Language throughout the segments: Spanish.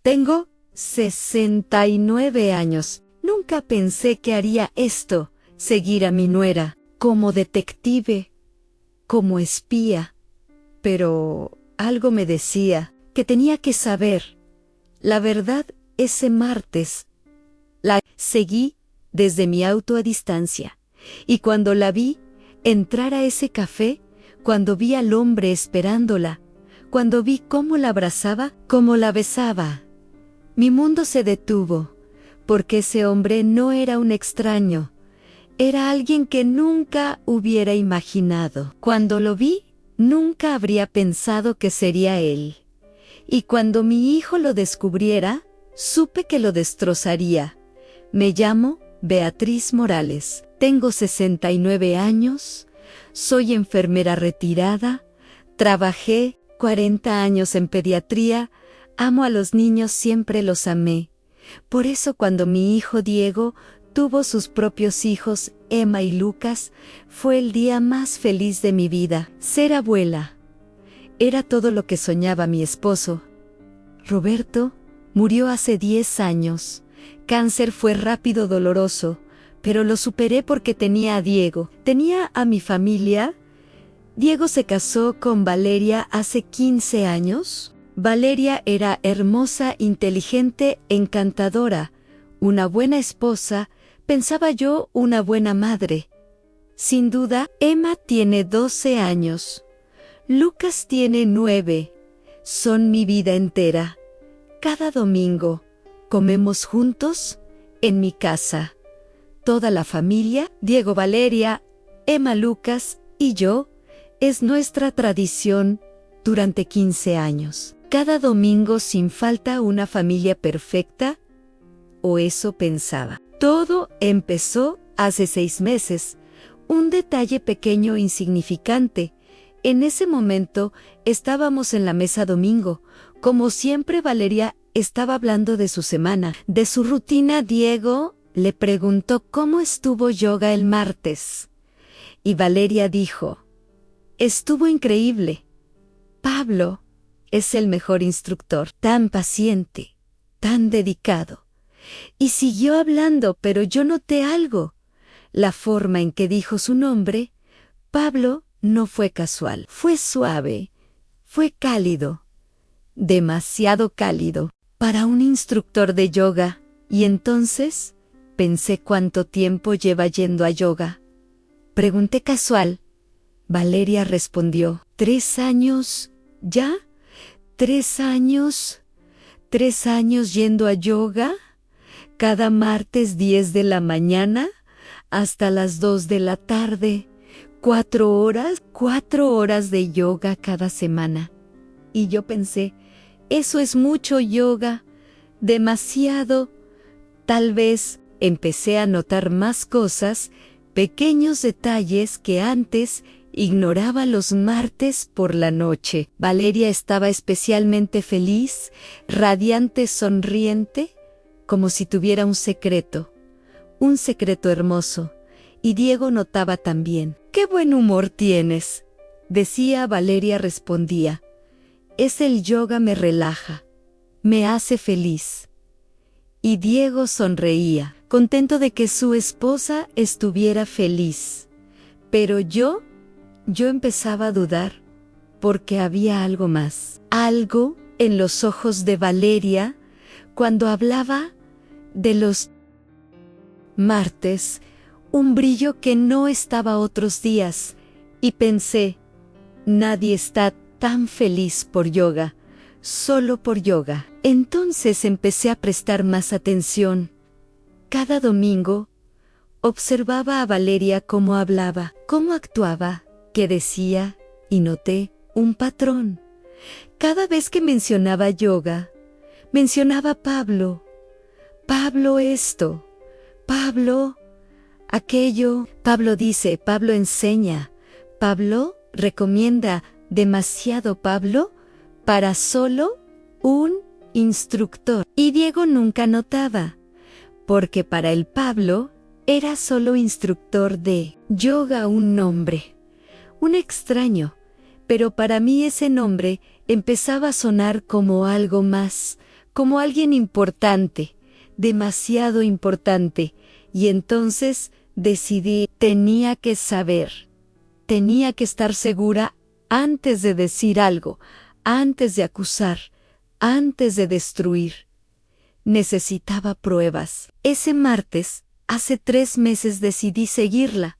Tengo 69 años. Nunca pensé que haría esto, seguir a mi nuera, como detective, como espía. Pero algo me decía que tenía que saber. La verdad, ese martes, la seguí desde mi auto a distancia. Y cuando la vi entrar a ese café, cuando vi al hombre esperándola, cuando vi cómo la abrazaba, cómo la besaba, mi mundo se detuvo, porque ese hombre no era un extraño, era alguien que nunca hubiera imaginado. Cuando lo vi, nunca habría pensado que sería él. Y cuando mi hijo lo descubriera, supe que lo destrozaría. Me llamo Beatriz Morales, tengo 69 años, soy enfermera retirada, trabajé 40 años en pediatría, amo a los niños, siempre los amé. Por eso cuando mi hijo Diego tuvo sus propios hijos, Emma y Lucas, fue el día más feliz de mi vida. Ser abuela era todo lo que soñaba mi esposo. Roberto murió hace 10 años. Cáncer fue rápido, doloroso, pero lo superé porque tenía a Diego. Tenía a mi familia. Diego se casó con Valeria hace 15 años. Valeria era hermosa, inteligente, encantadora, una buena esposa, pensaba yo, una buena madre. Sin duda, Emma tiene 12 años. Lucas tiene 9. Son mi vida entera. Cada domingo, comemos juntos en mi casa. Toda la familia, Diego, Valeria, Emma, Lucas y yo, es nuestra tradición durante 15 años. Cada domingo sin falta una familia perfecta, o eso pensaba. Todo empezó hace 6 meses. Un detalle pequeño, insignificante. En ese momento estábamos en la mesa domingo. Como siempre, Valeria estaba hablando de su semana, de su rutina. Diego le preguntó cómo estuvo yoga el martes. Y Valeria dijo: estuvo increíble. Pablo es el mejor instructor, tan paciente, tan dedicado. Y siguió hablando, pero yo noté algo. La forma en que dijo su nombre, Pablo, no fue casual, fue suave, fue cálido, demasiado cálido para un instructor de yoga. Y entonces pensé, ¿cuánto tiempo lleva yendo a yoga? Pregunté casual. Valeria respondió: 3 años, ¿ya? 3 años, 3 años yendo a yoga, cada martes 10 de la mañana hasta las 2 de la tarde, 4 horas de yoga cada semana. Y yo pensé, eso es mucho yoga, demasiado. Tal vez empecé a notar más cosas, pequeños detalles que antes ignoraba los martes por la noche. Valeria estaba especialmente feliz, radiante, sonriente, como si tuviera un secreto hermoso. Y Diego notaba también. «¡Qué buen humor tienes!», decía. Valeria respondía: «Es el yoga, me relaja, me hace feliz». Y Diego sonreía, contento de que su esposa estuviera feliz. Pero yo empezaba a dudar, porque había algo más. Algo en los ojos de Valeria cuando hablaba de los martes, un brillo que no estaba otros días. Y pensé, nadie está tan feliz por yoga, solo por yoga. Entonces empecé a prestar más atención. Cada domingo observaba a Valeria cómo hablaba, cómo actuaba, qué decía, y noté un patrón. Cada vez que mencionaba yoga, mencionaba Pablo. Pablo esto, Pablo aquello. Pablo dice, Pablo enseña, Pablo recomienda, demasiado Pablo para solo un instructor. Y Diego nunca notaba, porque para el Pablo era solo instructor de yoga, un nombre, un extraño, pero para mí ese nombre empezaba a sonar como algo más, como alguien importante, demasiado importante, y entonces decidí, tenía que saber, tenía que estar segura antes de decir algo, antes de acusar, antes de destruir. Necesitaba pruebas. Ese martes, hace 3 meses decidí seguirla.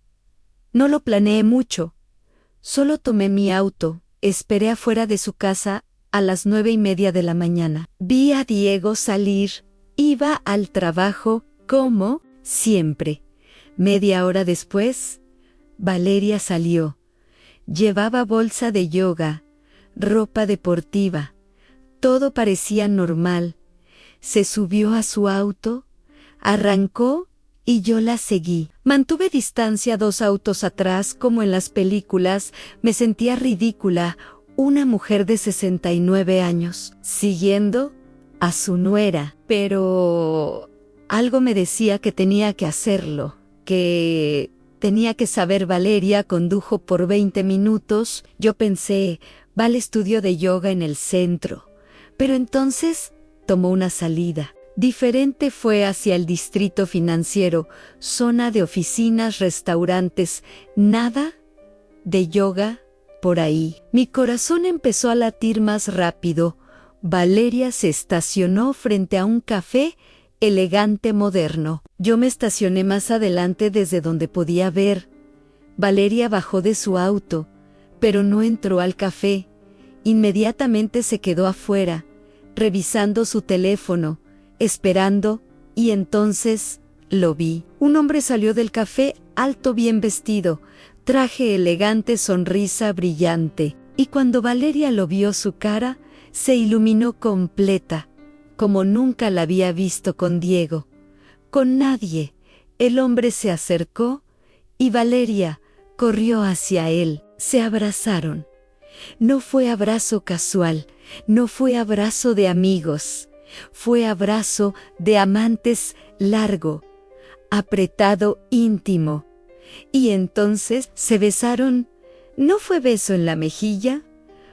No lo planeé mucho. Solo tomé mi auto, esperé afuera de su casa a las 9:30 de la mañana. Vi a Diego salir, iba al trabajo, como siempre. Media hora después, Valeria salió. Llevaba bolsa de yoga, ropa deportiva. Todo parecía normal. Se subió a su auto, arrancó y yo la seguí. Mantuve distancia 2 autos atrás, como en las películas. Me sentía ridícula, una mujer de 69 años, siguiendo a su nuera. Pero algo me decía que tenía que hacerlo, que tenía que saber. Valeria condujo por 20 minutos. Yo pensé, va al estudio de yoga en el centro. Pero entonces tomó una salida. Diferente, fue hacia el distrito financiero, zona de oficinas, restaurantes, nada de yoga por ahí. Mi corazón empezó a latir más rápido. Valeria se estacionó frente a un café elegante, moderno. Yo me estacioné más adelante desde donde podía ver. Valeria bajó de su auto, pero no entró al café. Inmediatamente se quedó afuera, revisando su teléfono, esperando, y entonces lo vi. Un hombre salió del café, alto, bien vestido, traje elegante, sonrisa brillante. Y cuando Valeria lo vio, su cara se iluminó completa, como nunca la había visto con Diego. Con nadie. El hombre se acercó y Valeria corrió hacia él. Se abrazaron. No fue abrazo casual, no fue abrazo de amigos, fue abrazo de amantes, largo, apretado, íntimo. Y entonces se besaron. No fue beso en la mejilla,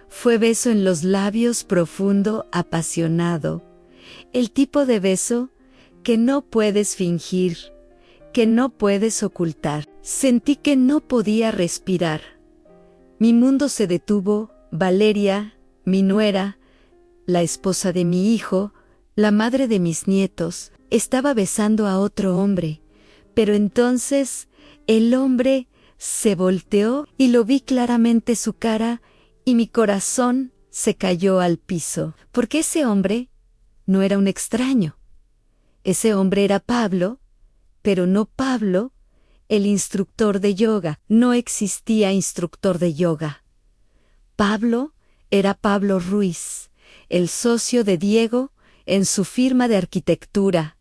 fue beso en los labios, profundo, apasionado. El tipo de beso que no puedes fingir, que no puedes ocultar. Sentí que no podía respirar. Mi mundo se detuvo. Valeria, mi nuera, la esposa de mi hijo, la madre de mis nietos, estaba besando a otro hombre. Pero entonces el hombre se volteó y lo vi claramente, su cara, y mi corazón se cayó al piso. Porque ese hombre no era un extraño. Ese hombre era Pablo, pero no Pablo, el instructor de yoga. No existía instructor de yoga. Pablo era Pablo Ruiz, el socio de Diego en su firma de arquitectura,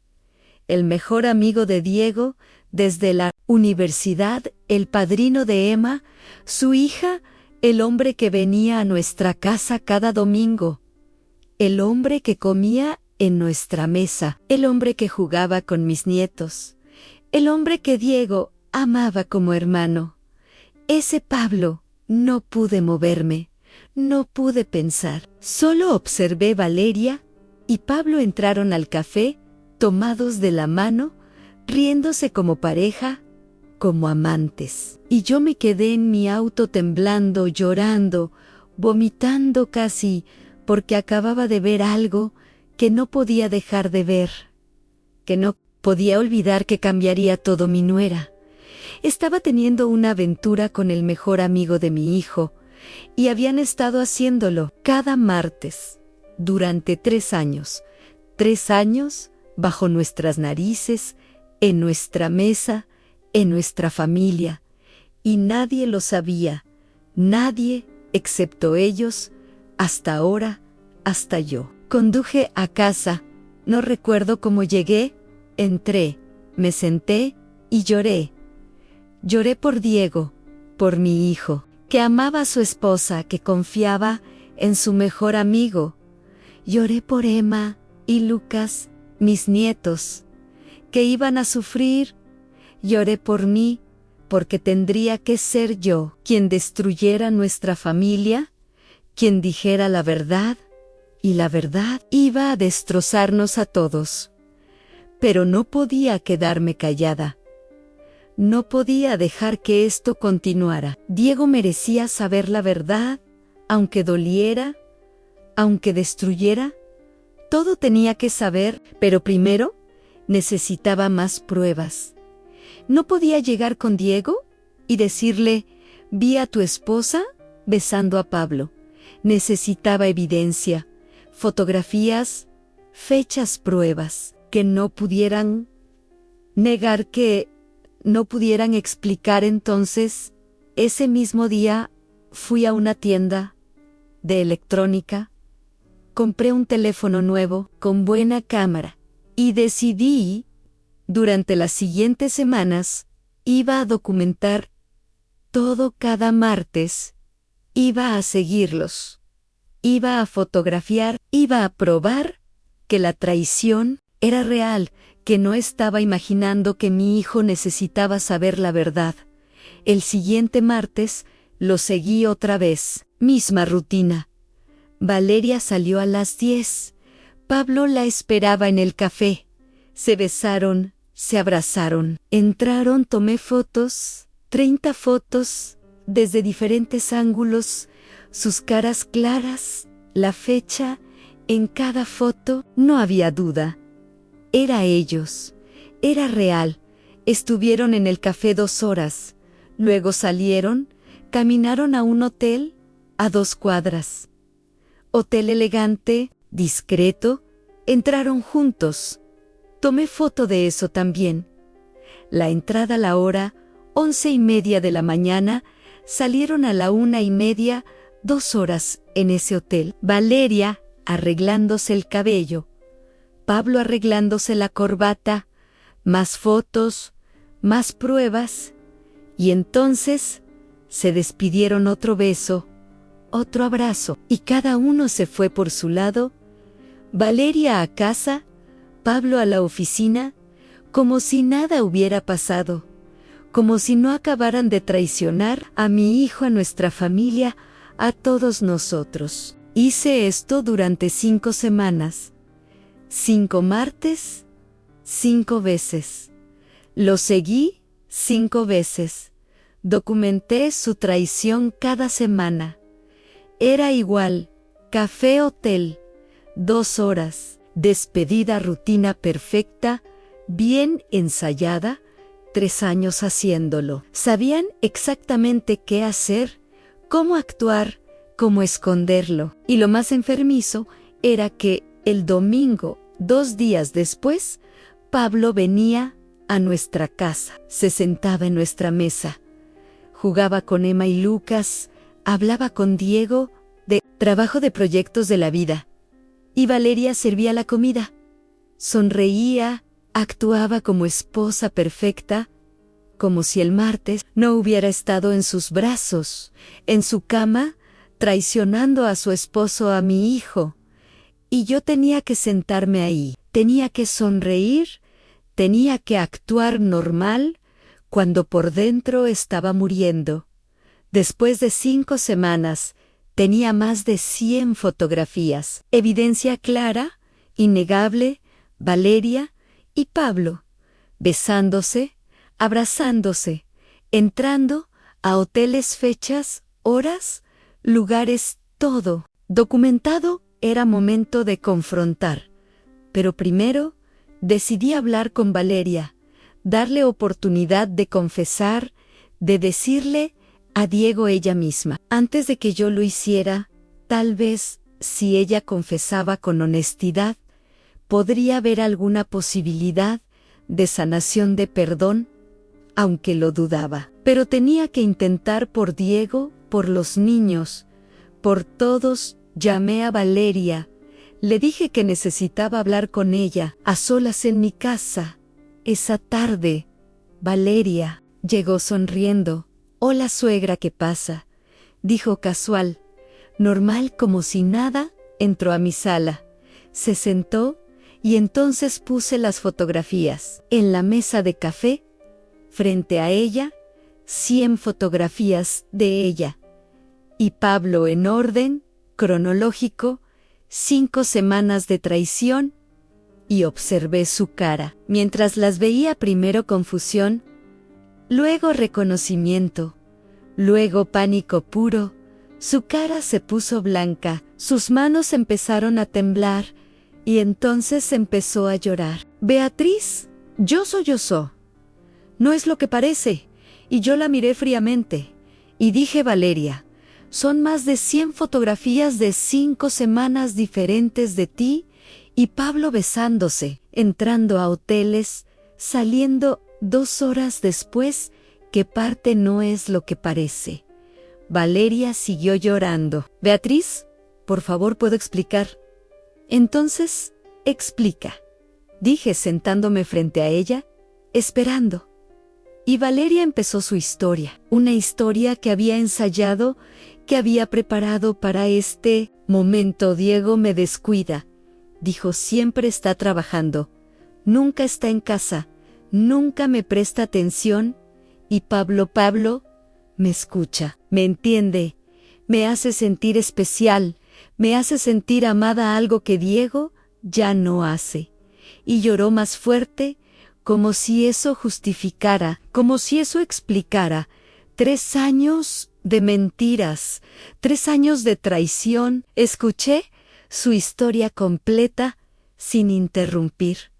el mejor amigo de Diego desde la universidad, el padrino de Emma, su hija, el hombre que venía a nuestra casa cada domingo, el hombre que comía en nuestra mesa, el hombre que jugaba con mis nietos, el hombre que Diego amaba como hermano. Ese Pablo. No pude moverme, no pude pensar. Solo observé. Valeria y Pablo entraron al café, tomados de la mano, riéndose como pareja, como amantes. Y yo me quedé en mi auto temblando, llorando, vomitando casi, porque acababa de ver algo que no podía dejar de ver, que no podía olvidar, que cambiaría todo. Mi nuera estaba teniendo una aventura con el mejor amigo de mi hijo, y habían estado haciéndolo cada martes durante 3 años. 3 años bajo nuestras narices, en nuestra mesa, en nuestra familia, y nadie lo sabía, nadie excepto ellos, hasta ahora, hasta yo. Conduje a casa, no recuerdo cómo llegué, entré, me senté y lloré. Lloré por Diego, por mi hijo, que amaba a su esposa, que confiaba en su mejor amigo. Lloré por Emma y Lucas, mis nietos, que iban a sufrir. Lloré por mí, porque tendría que ser yo quien destruyera nuestra familia, quien dijera la verdad, y la verdad iba a destrozarnos a todos. Pero no podía quedarme callada. No podía dejar que esto continuara. Diego merecía saber la verdad, aunque doliera, aunque destruyera. Todo tenía que saber, pero primero necesitaba más pruebas. No podía llegar con Diego y decirle: vi a tu esposa besando a Pablo. Necesitaba evidencia, fotografías, fechas, pruebas, que no pudieran negar, que no pudieran explicar. Entonces, ese mismo día, fui a una tienda de electrónica, compré un teléfono nuevo con buena cámara y decidí, durante las siguientes semanas, iba a documentar todo. Cada martes iba a seguirlos, iba a fotografiar, iba a probar que la traición era real, que no estaba imaginando, que mi hijo necesitaba saber la verdad. El siguiente martes lo seguí otra vez, misma rutina. Valeria salió a las 10. Pablo la esperaba en el café. Se besaron, se abrazaron. Entraron, tomé fotos, 30 fotos, desde diferentes ángulos, sus caras claras, la fecha, en cada foto no había duda. Era ellos, era real. Estuvieron en el café 2 horas, luego salieron, caminaron a un hotel a 2 cuadras. Hotel elegante, discreto, entraron juntos. Tomé foto de eso también. La entrada a la hora, 11:30 de la mañana, salieron a la 1:30, 2 horas en ese hotel. Valeria arreglándose el cabello, Pablo arreglándose la corbata, más fotos, más pruebas, y entonces se despidieron. Otro beso, otro abrazo, y cada uno se fue por su lado. Valeria a casa, Pablo a la oficina, como si nada hubiera pasado, como si no acabaran de traicionar a mi hijo, a nuestra familia, a todos nosotros. Hice esto durante 5 semanas, 5 martes, 5 veces. Lo seguí 5 veces. Documenté su traición cada semana. Era igual, café, hotel, 2 horas, despedida, rutina perfecta, bien ensayada, 3 años haciéndolo. Sabían exactamente qué hacer, cómo actuar, cómo esconderlo. Y lo más enfermizo era que el domingo, 2 días después, Pablo venía a nuestra casa, se sentaba en nuestra mesa, jugaba con Emma y Lucas, hablaba con Diego de trabajo, de proyectos de la vida, y Valeria servía la comida. Sonreía, actuaba como esposa perfecta, como si el martes no hubiera estado en sus brazos, en su cama, traicionando a su esposo, a mi hijo. Y yo tenía que sentarme ahí, tenía que sonreír, tenía que actuar normal, cuando por dentro estaba muriendo. Después de 5 semanas, tenía más de 100 fotografías, evidencia clara, innegable, Valeria y Pablo, besándose, abrazándose, entrando a hoteles, fechas, horas, lugares, todo documentado. Era momento de confrontar, pero primero decidí hablar con Valeria, darle oportunidad de confesar, de decirle a Diego ella misma. Antes de que yo lo hiciera, tal vez, si ella confesaba con honestidad, podría haber alguna posibilidad de sanación, de perdón, aunque lo dudaba. Pero tenía que intentar, por Diego, por los niños, por todos. Llamé a Valeria, le dije que necesitaba hablar con ella, a solas en mi casa. Esa tarde, Valeria llegó sonriendo. Hola suegra, ¿qué pasa?, dijo casual, normal, como si nada. Entró a mi sala, se sentó y entonces puse las fotografías en la mesa de café. Frente a ella, 100 fotografías de ella y Pablo en orden cronológico, 5 semanas de traición, y observé su cara. Mientras las veía, primero confusión, luego reconocimiento, luego pánico puro. Su cara se puso blanca, sus manos empezaron a temblar, y entonces empezó a llorar. Beatriz, yo. No es lo que parece. Y yo la miré fríamente, y dije: Valeria, son más de 100 fotografías de 5 semanas diferentes de ti y Pablo besándose, entrando a hoteles, saliendo 2 horas después, que parte no es lo que parece. Valeria siguió llorando. Beatriz, por favor, ¿puedo explicar? Entonces, explica, dije sentándome frente a ella, esperando. Y Valeria empezó su historia, una historia que había ensayado, que había preparado para este momento. Diego me descuida, dijo, siempre está trabajando, nunca está en casa, nunca me presta atención, y Pablo me escucha, me entiende, me hace sentir especial, me hace sentir amada, algo que Diego ya no hace. Y lloró más fuerte, como si eso justificara, como si eso explicara 3 años de mentiras, 3 años de traición. Escuché su historia completa sin interrumpir.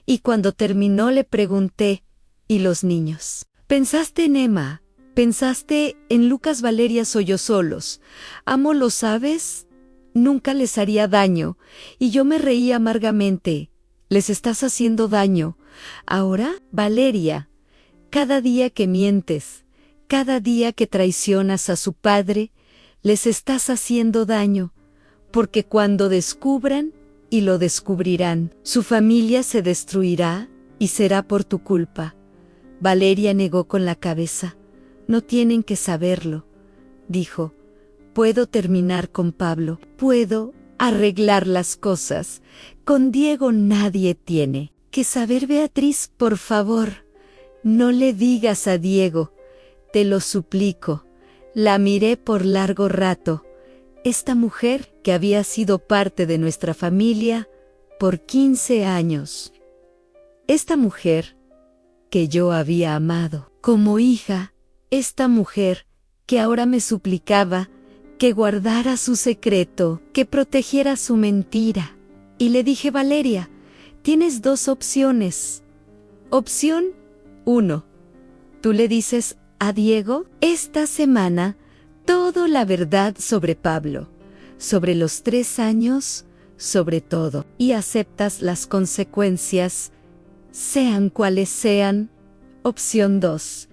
Y cuando terminó le pregunté, ¿y los niños? ¿Pensaste en Emma? ¿Pensaste en Lucas, Valeria? Soy yo solos. Amo, ¿lo sabes? Nunca les haría daño. Y yo me reí amargamente. Les estás haciendo daño. Ahora, Valeria, cada día que mientes, cada día que traicionas a su padre, les estás haciendo daño, porque cuando descubran, y lo descubrirán, su familia se destruirá y será por tu culpa. Valeria negó con la cabeza. No tienen que saberlo, dijo. Puedo terminar con Pablo, puedo arreglar las cosas. Con Diego nadie tiene que saber. Beatriz, por favor, no le digas a Diego, te lo suplico. La miré por largo rato. Esta mujer que había sido parte de nuestra familia por 15 años. Esta mujer que yo había amado como hija. Esta mujer que ahora me suplicaba que guardara su secreto, que protegiera su mentira. Y le dije: Valeria, tienes 2 opciones. Opción 1. Tú le dices a Diego esta semana toda la verdad sobre Pablo, sobre los 3 años, sobre todo, y aceptas las consecuencias, sean cuales sean. Opción 2.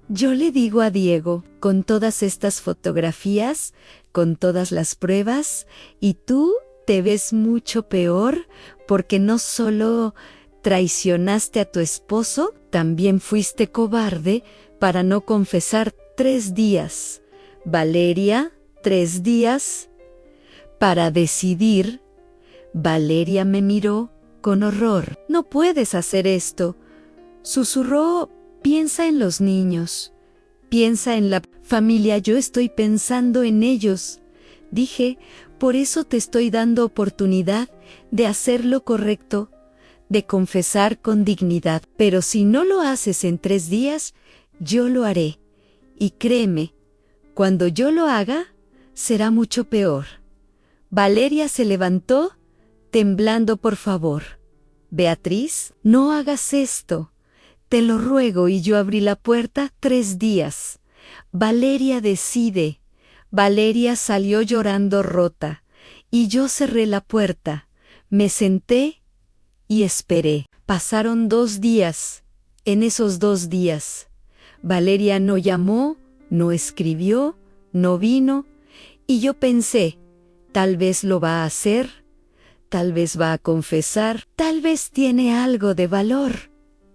Yo le digo a Diego, con todas estas fotografías, con todas las pruebas, y tú te ves mucho peor, porque no solo traicionaste a tu esposo, también fuiste cobarde para no confesar 3 días. Valeria, 3 días para decidir. Valeria me miró con horror. No puedes hacer esto, susurró. Piensa en los niños, piensa en la familia. Yo estoy pensando en ellos, dije, por eso te estoy dando oportunidad de hacer lo correcto, de confesar con dignidad. Pero si no lo haces en 3 días, yo lo haré. Y créeme, cuando yo lo haga, será mucho peor. Valeria se levantó, temblando. Por favor, Beatriz, no hagas esto. Te lo ruego. Y yo abrí la puerta. 3 días. Valeria decide. Valeria salió llorando rota. Y yo cerré la puerta. Me senté y esperé. Pasaron 2 días. En esos 2 días, Valeria no llamó, no escribió, no vino. Y yo pensé, tal vez lo va a hacer, tal vez va a confesar, tal vez tiene algo de valor.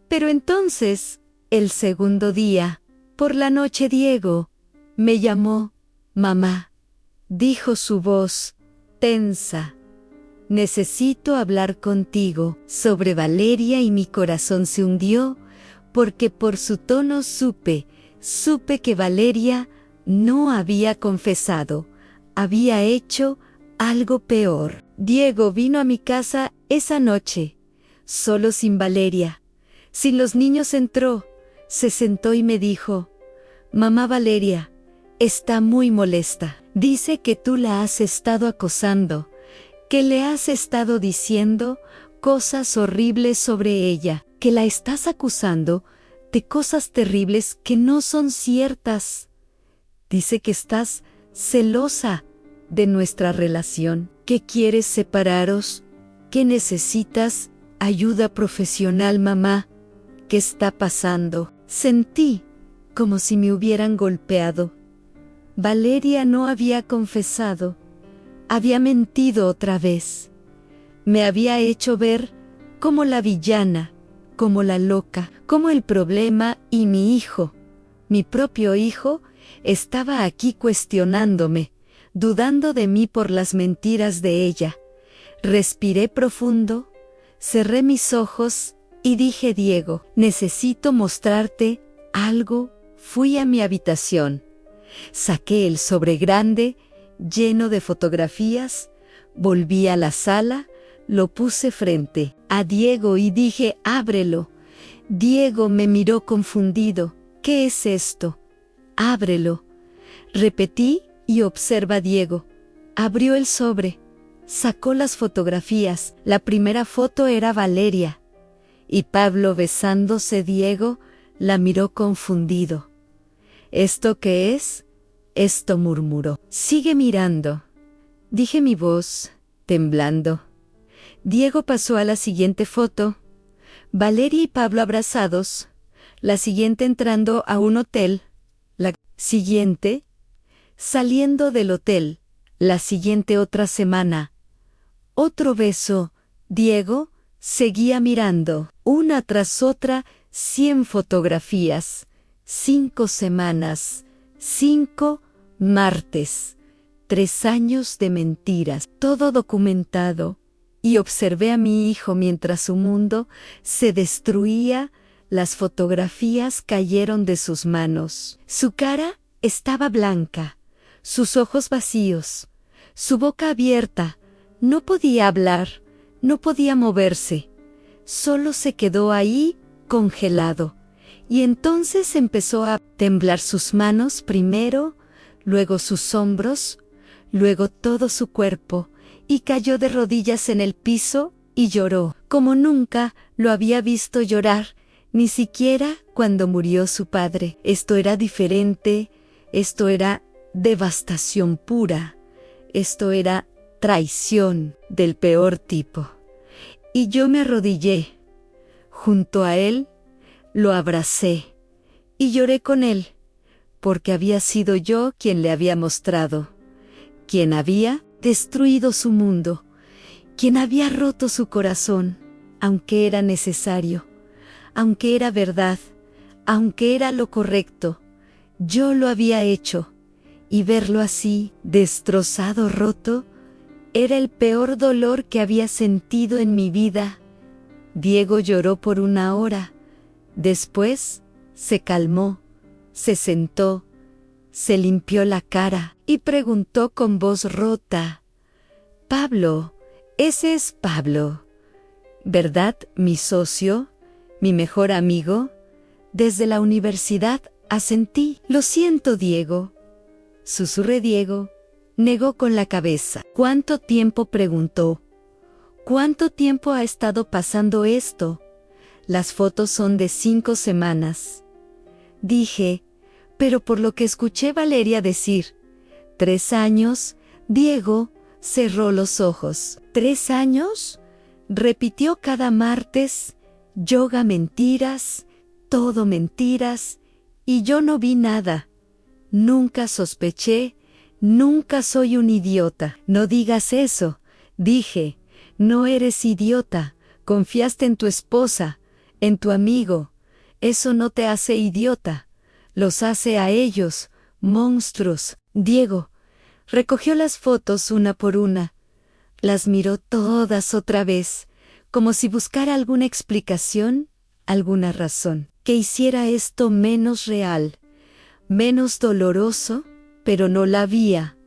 Pero entonces, el segundo día, por la noche, Diego me llamó. Mamá, dijo su voz tensa. Necesito hablar contigo sobre Valeria. Y mi corazón se hundió, porque por su tono supe que Valeria no había confesado, había hecho algo peor. Diego vino a mi casa esa noche, solo sin Valeria. Sin los niños entró, se sentó y me dijo: «Mamá Valeria está muy molesta. Dice que tú la has estado acosando, que le has estado diciendo cosas horribles sobre ella, que la estás acusando de cosas terribles que no son ciertas. Dice que estás celosa de nuestra relación, que quieres separaros, que necesitas ayuda profesional, mamá. ¿Qué está pasando?». Sentí como si me hubieran golpeado. Valeria no había confesado, había mentido otra vez. Me había hecho ver como la villana, como la loca, como el problema, y mi hijo, mi propio hijo, estaba aquí cuestionándome, dudando de mí por las mentiras de ella. Respiré profundo, cerré mis ojos y dije: «Diego, necesito mostrarte algo». Fui a mi habitación, saqué el sobre grande, lleno de fotografías, volví a la sala, lo puse frente a Diego y dije: «Ábrelo». Diego me miró confundido. «¿Qué es esto?». «Ábrelo». Repetí y observa Diego. Abrió el sobre, sacó las fotografías. La primera foto era Valeria y Pablo besándose. Diego la miró confundido. «¿Esto qué es?». «Esto», murmuró. «Sigue mirando», dije, mi voz temblando. Diego pasó a la siguiente foto. Valeria y Pablo abrazados. La siguiente entrando a un hotel. La siguiente saliendo del hotel. La siguiente otra semana. Otro beso. Diego seguía mirando. Una tras otra, 100 fotografías. 5 semanas. 5 martes. 3 años de mentiras. Todo documentado. Y observé a mi hijo mientras su mundo se destruía. Las fotografías cayeron de sus manos. Su cara estaba blanca, sus ojos vacíos, su boca abierta. No podía hablar, no podía moverse. Solo se quedó ahí, congelado. Y entonces empezó a temblar sus manos primero, luego sus hombros, luego todo su cuerpo, y cayó de rodillas en el piso y lloró, como nunca lo había visto llorar, ni siquiera cuando murió su padre. Esto era diferente, esto era devastación pura, esto era traición del peor tipo. Y yo me arrodillé junto a él, lo abracé y lloré con él, porque había sido yo quien le había mostrado, quien había destruido su mundo, quien había roto su corazón, aunque era necesario, aunque era verdad, aunque era lo correcto. Yo lo había hecho, y verlo así, destrozado, roto, era el peor dolor que había sentido en mi vida. Diego lloró por 1 hora. Después se calmó, se sentó, se limpió la cara y preguntó con voz rota: «Pablo, ese es Pablo, ¿verdad, mi socio, mi mejor amigo? Desde la universidad». Asentí. «Lo siento, Diego», susurré. Diego negó con la cabeza. «¿Cuánto tiempo?», preguntó. «¿Cuánto tiempo ha estado pasando esto?». «Las fotos son de 5 semanas». Dije, pero por lo que escuché Valeria decir 3 años, Diego cerró los ojos. «¿3 años?», repitió cada martes. «Yoga, mentiras, todo mentiras, y yo no vi nada. Nunca sospeché, nunca soy un idiota». «No digas eso», dije. «No eres idiota, confiaste en tu esposa, en tu amigo. Eso no te hace idiota, los hace a ellos monstruos». Diego recogió las fotos una por una, las miró todas otra vez, como si buscara alguna explicación, alguna razón que hiciera esto menos real, menos doloroso, pero no la había.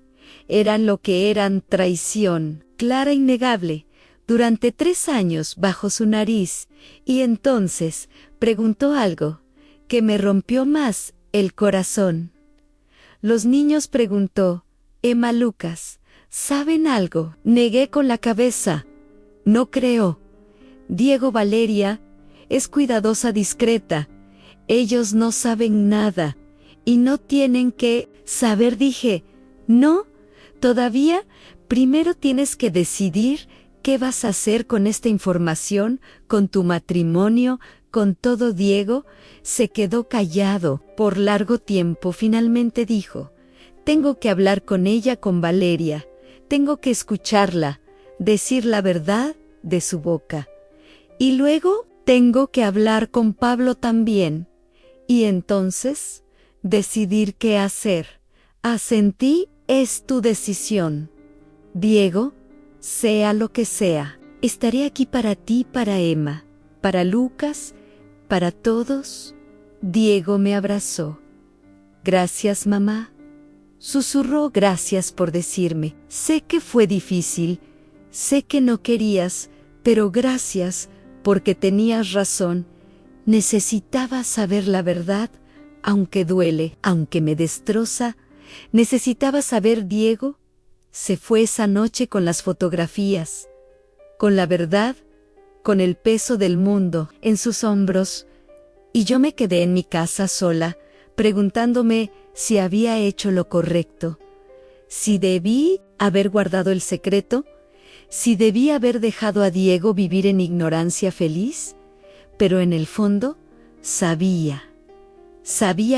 eran lo que eran: traición, clara, innegable, durante 3 años bajo su nariz, y entonces preguntó algo que me rompió más el corazón. Los niños, preguntó: Emma, Lucas, ¿saben algo? Negué con la cabeza. No creo. Diego, Valeria es cuidadosa, discreta. Ellos no saben nada y no tienen que saber, dije. No, todavía. Primero tienes que decidir qué vas a hacer con esta información, con tu matrimonio, con todo. Diego se quedó callado por largo tiempo. Finalmente dijo: tengo que hablar con ella, con Valeria. Tengo que escucharla, decir la verdad de su boca. Y luego tengo que hablar con Pablo también. Y entonces decidir qué hacer. Asentí. Es tu decisión. Diego, sea lo que sea, estaré aquí para ti, para Emma, para Lucas, para todos. Diego me abrazó. Gracias, mamá. Susurró: gracias por decirme. Sé que fue difícil, sé que no querías, pero gracias, porque tenías razón. Necesitaba saber la verdad, aunque duele, aunque me destroza. Necesitaba saber. Diego se fue esa noche con las fotografías, con la verdad, con el peso del mundo en sus hombros, y yo me quedé en mi casa sola, preguntándome si había hecho lo correcto, si debí haber guardado el secreto, si debí haber dejado a Diego vivir en ignorancia feliz. Pero en el fondo, sabía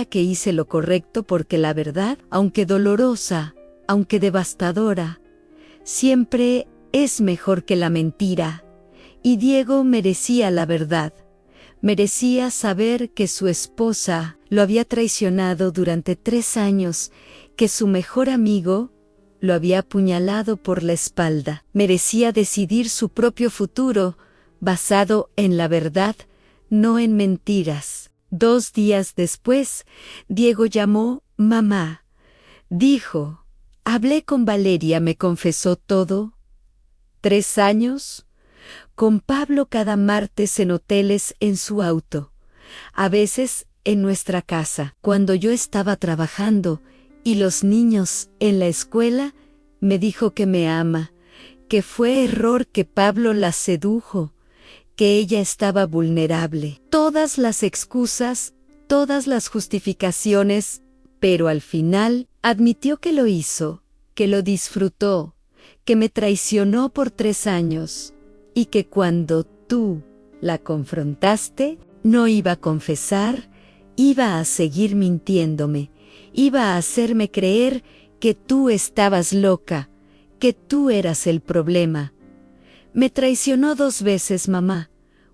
que hice lo correcto, porque la verdad, aunque dolorosa, aunque devastadora, siempre es mejor que la mentira. Y Diego merecía la verdad. Merecía saber que su esposa lo había traicionado durante 3 años, que su mejor amigo lo había apuñalado por la espalda. Merecía decidir su propio futuro, basado en la verdad, no en mentiras. 2 días después, Diego llamó. Mamá, dijo, hablé con Valeria, me confesó todo. 3 años, con Pablo cada martes en hoteles, en su auto, a veces en nuestra casa. Cuando yo estaba trabajando y los niños en la escuela, me dijo que me ama, que fue error, que Pablo la sedujo, que ella estaba vulnerable. Todas las excusas, todas las justificaciones, pero al final admitió que lo hizo, que lo disfrutó, que me traicionó por 3 años, y que cuando tú la confrontaste, no iba a confesar, iba a seguir mintiéndome, iba a hacerme creer que tú estabas loca, que tú eras el problema. Me traicionó 2 veces, mamá,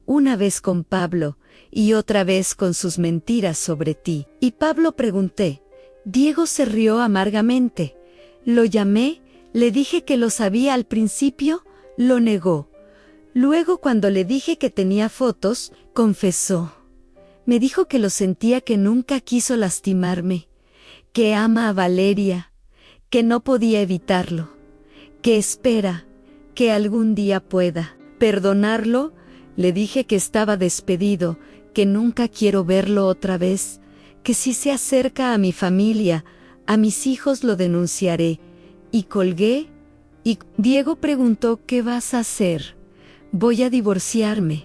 una vez con Pablo y otra vez con sus mentiras sobre ti. ¿Y Pablo?, pregunté. Diego se rió amargamente. Lo llamé, le dije que lo sabía al principio, lo negó. Luego, cuando le dije que tenía fotos, confesó. Me dijo que lo sentía, que nunca quiso lastimarme, que ama a Valeria, que no podía evitarlo, que espera que algún día pueda perdonarlo. Le dije que estaba despedido, que nunca quiero verlo otra vez, que si se acerca a mi familia, a mis hijos, lo denunciaré. Y colgué. Y Diego preguntó: ¿qué vas a hacer? Voy a divorciarme,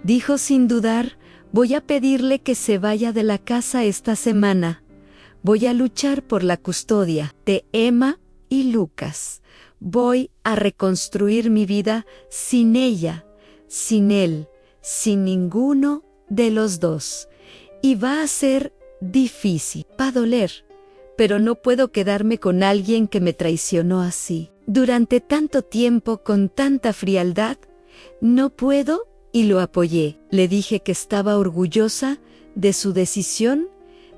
dijo sin dudar. Voy a pedirle que se vaya de la casa esta semana. Voy a luchar por la custodia de Emma y Lucas. Voy a reconstruir mi vida sin ella, sin él, sin ninguno de los dos. Y va a ser difícil, va a doler, pero no puedo quedarme con alguien que me traicionó así, durante tanto tiempo, con tanta frialdad. No puedo. Y lo apoyé. Le dije que estaba orgullosa de su decisión,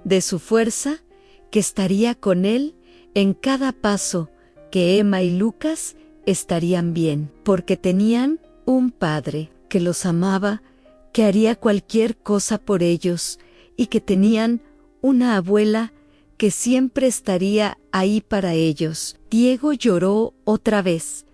de su fuerza, que estaría con él en cada paso, que Emma y Lucas estarían bien, porque tenían un padre que los amaba, que haría cualquier cosa por ellos, y que tenían una abuela que siempre estaría ahí para ellos. Diego lloró otra vez,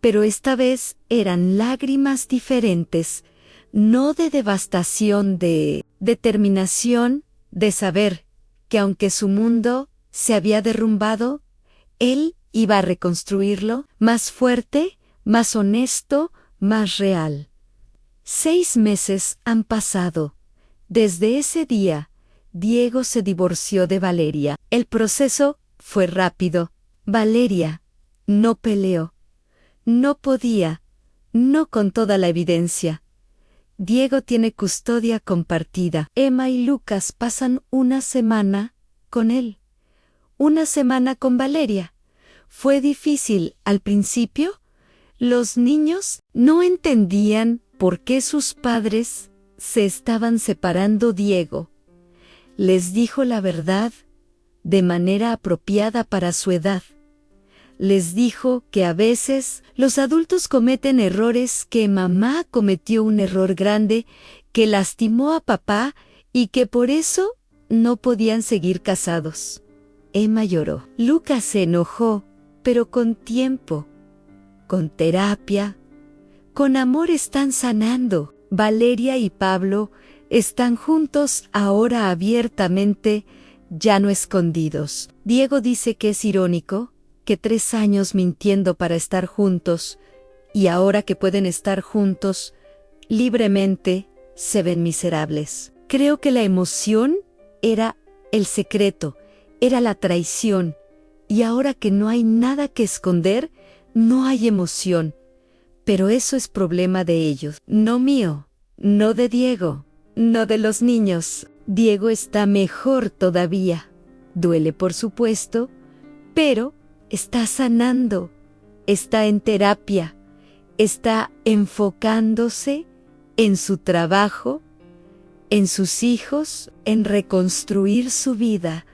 pero esta vez eran lágrimas diferentes, no de devastación, de determinación, de saber que aunque su mundo se había derrumbado, él iba a reconstruirlo más fuerte, más honesto, más real. 6 meses han pasado. Desde ese día, Diego se divorció de Valeria. El proceso fue rápido. Valeria no peleó. No podía, no con toda la evidencia. Diego tiene custodia compartida. Emma y Lucas pasan una semana con él. Una semana con Valeria. Fue difícil al principio. Los niños no entendían por qué sus padres se estaban separando. Diego les dijo la verdad de manera apropiada para su edad. Les dijo que a veces los adultos cometen errores, que mamá cometió un error grande, que lastimó a papá y que por eso no podían seguir casados. Emma lloró. Lucas se enojó, pero con tiempo, con terapia, con amor están sanando. Valeria y Pablo están juntos ahora abiertamente, ya no escondidos. Diego dice que es irónico, que 3 años mintiendo para estar juntos, y ahora que pueden estar juntos libremente, se ven miserables. Creo que la emoción era el secreto, era la traición, y ahora que no hay nada que esconder, no hay emoción. Pero eso es problema de ellos, no mío, no de Diego, no de los niños. Diego está mejor todavía. Duele, por supuesto, pero está sanando, está en terapia, está enfocándose en su trabajo, en sus hijos, en reconstruir su vida.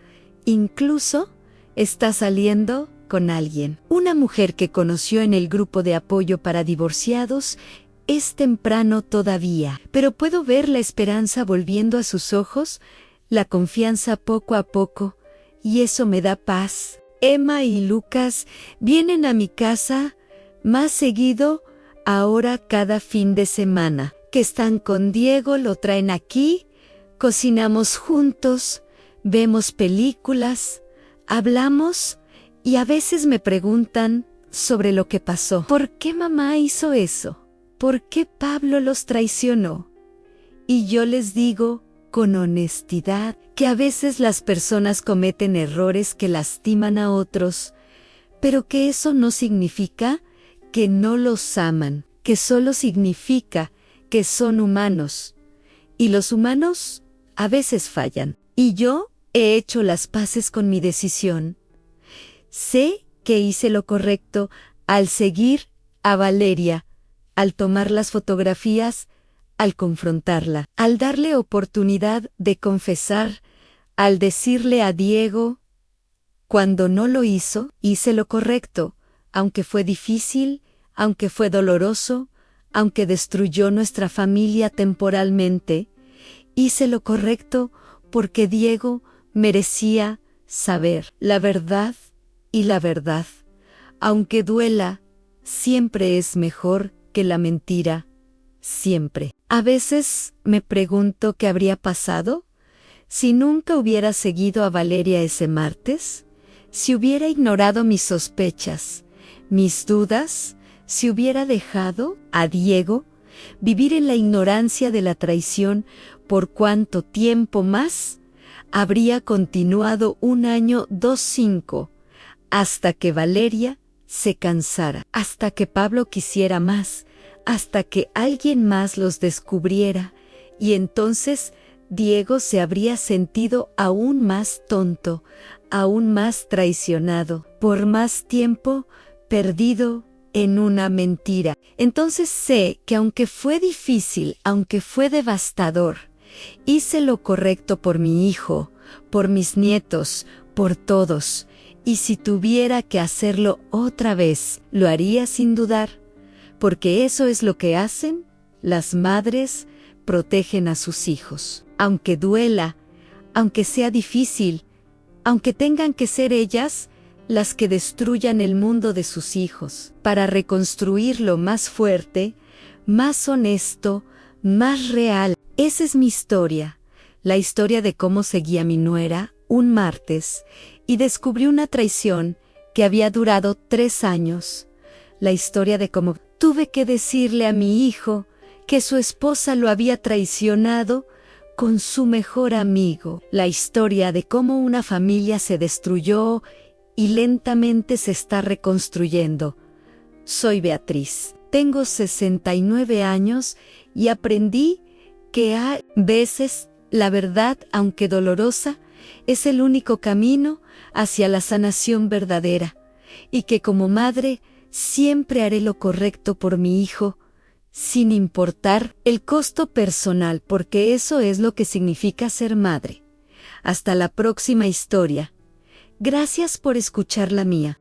Incluso está saliendo con alguien. Una mujer que conoció en el grupo de apoyo para divorciados. Es temprano todavía, pero puedo ver la esperanza volviendo a sus ojos, la confianza poco a poco, y eso me da paz. Emma y Lucas vienen a mi casa más seguido, ahora cada fin de semana. Que están con Diego, lo traen aquí, cocinamos juntos, vemos películas, hablamos y a veces me preguntan sobre lo que pasó. ¿Por qué mamá hizo eso? ¿Por qué Pablo los traicionó? Y yo les digo con honestidad que a veces las personas cometen errores que lastiman a otros, pero que eso no significa que no los aman, que solo significa que son humanos. Y los humanos a veces fallan. Y yo he hecho las paces con mi decisión. Sé que hice lo correcto al seguir a Valeria, al tomar las fotografías, al confrontarla, al darle oportunidad de confesar, al decirle a Diego, cuando no lo hizo, hice lo correcto, aunque fue difícil, aunque fue doloroso, aunque destruyó nuestra familia temporalmente, hice lo correcto porque Diego merecía saber la verdad, y la verdad, aunque duela, siempre es mejor que la mentira, siempre. A veces me pregunto qué habría pasado si nunca hubiera seguido a Valeria ese martes, si hubiera ignorado mis sospechas, mis dudas, si hubiera dejado a Diego vivir en la ignorancia de la traición. ¿Por cuánto tiempo más? Habría continuado 1 año, 2, 5, hasta que Valeria se cansara, hasta que Pablo quisiera más, hasta que alguien más los descubriera, y entonces Diego se habría sentido aún más tonto, aún más traicionado, por más tiempo perdido en una mentira. Entonces sé que aunque fue difícil, aunque fue devastador, hice lo correcto por mi hijo, por mis nietos, por todos. Y si tuviera que hacerlo otra vez, lo haría sin dudar, porque eso es lo que hacen las madres, protegen a sus hijos. Aunque duela, aunque sea difícil, aunque tengan que ser ellas las que destruyan el mundo de sus hijos, para reconstruirlo más fuerte, más honesto, más real. Esa es mi historia, la historia de cómo seguí a mi nuera un martes y descubrí una traición que había durado 3 años. La historia de cómo tuve que decirle a mi hijo que su esposa lo había traicionado con su mejor amigo. La historia de cómo una familia se destruyó y lentamente se está reconstruyendo. Soy Beatriz, tengo 69 años y aprendí que a veces la verdad, aunque dolorosa, es el único camino hacia la sanación verdadera, y que como madre siempre haré lo correcto por mi hijo, sin importar el costo personal, porque eso es lo que significa ser madre. Hasta la próxima historia. Gracias por escuchar la mía.